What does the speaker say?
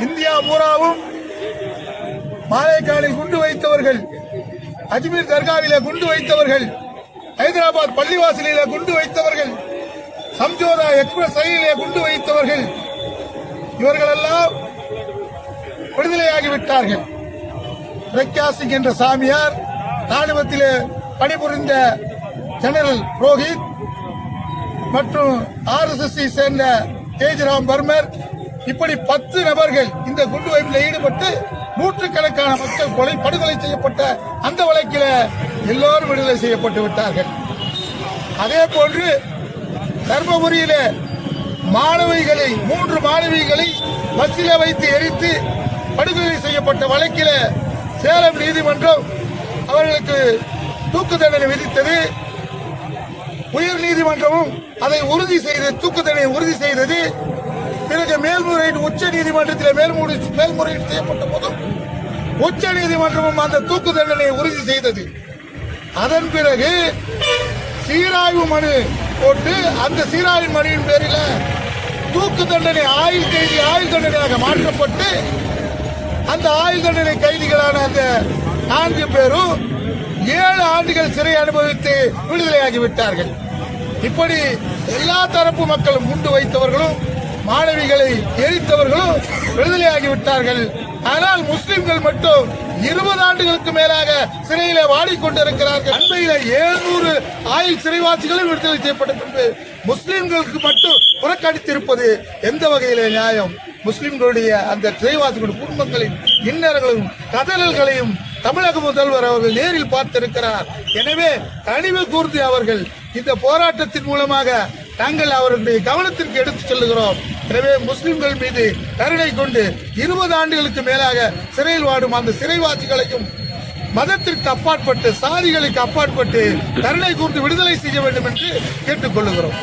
India பூராவும் மாலேகானில் குண்டு வைத்தவர்கள், அஜ்மீர் தர்காவிலே குண்டு வைத்தவர்கள், ஹைதராபாத் பள்ளிவாசலிலே குண்டு வைத்தவர்கள், சம்ஜோதா எக்ஸ்பிரஸ் ரயிலே குண்டு வைத்தவர்கள், இவர்களெல்லாம் விடுதலையாகிவிட்டார்கள். பிரக்யா சிங் என்ற சாமியார், ராணுவத்திலே பணிபுரிந்த ஜெனரல் புரோஹித் மற்றும் RSS சேர்ந்த தேஜ்ராம் பர்மர், இப்படி 10 நபர்கள் இந்த குண்டு வைப்பில் ஈடுபட்டு நூற்றுக்கணக்கான மக்கள் படுகொலை செய்யப்பட்ட அந்த வழக்கில் எல்லோரும் விடுதலை செய்யப்பட்டு விட்டார்கள். அதே போன்று தர்மபுரியிலே மாணவிகளை 3 மாணவிகளை பஸ்ஸிலே வைத்து எரித்து படுகொலை செய்யப்பட்ட வழக்கில் சேலம் நீதிமன்றம் அவர்களுக்கு தூக்கு தண்டனை விதித்தது. உயர் நீதிமன்றமும் அதை உறுதி செய்தது, தூக்கு தண்டனை உறுதி செய்தது. பிறகு மேல்முறையீடு உச்ச நீதிமன்றத்தில் மேல்முறையீடு செய்யப்பட்ட போதும் உச்ச நீதிமன்றமும் அந்த தூக்கு தண்டனையை உறுதி செய்தது. அதன் பிறகு சீராய்வு மனு போட்டு அந்த சீராய்வு மனுவின் பேரில் தூக்கு தண்டனை ஆயுள் தண்டனையாக மாற்றப்பட்டு அந்த ஆயுள் தண்டனை கைதிகளான அந்த 4 பேரும் 7 ஆண்டுகள் சிறை அனுபவித்து விடுதலையாகிவிட்டார்கள். இப்படி எல்லா தரப்பு மக்களும் குண்டு வைத்தவர்களும் மாணவிகளை எரித்தவர்களும் விடுதலையாகிவிட்டார்கள். ஆனால் முஸ்லிம்கள் மட்டும் 20 ஆண்டுகளுக்கு மேலாக சிறையில வாடிக்கொண்டிருக்கிறார்கள். அண்மையில 700 ஆயுள் சிறைவாசிகளும் விடுதலை செய்யப்பட்ட பின்பு முஸ்லிம்களுக்கு மட்டும் புறக்கணித்திருப்பது எந்த வகையிலே நியாயம்? முஸ்லிம்களுடைய அந்த சிறைவாசிகளுடைய குடும்பங்களின் இன்னல்களையும் கதறல்களையும் தமிழக முதல்வர் அவர்கள் நேரில் பார்த்திருக்கிறார். எனவே கனிவு கூர்ந்து அவர்கள் இந்த போராட்டத்தின் மூலமாக நாங்கள் அவர்களுடைய கவனத்திற்கு எடுத்துச் செல்லுகிறோம். எனவே முஸ்லிம்கள் மீது கருணை கொண்டு 20 ஆண்டுகளுக்கு மேலாக சிறையில் வாடும் அந்த சிறைவாசிகளையும் மதத்திற்கு அப்பாற்பட்டு சாதிகளுக்கு அப்பாற்பட்டு கருணை கூர்ந்து விடுதலை செய்ய வேண்டும் என்று கேட்டுக் கொள்ளுகிறோம்.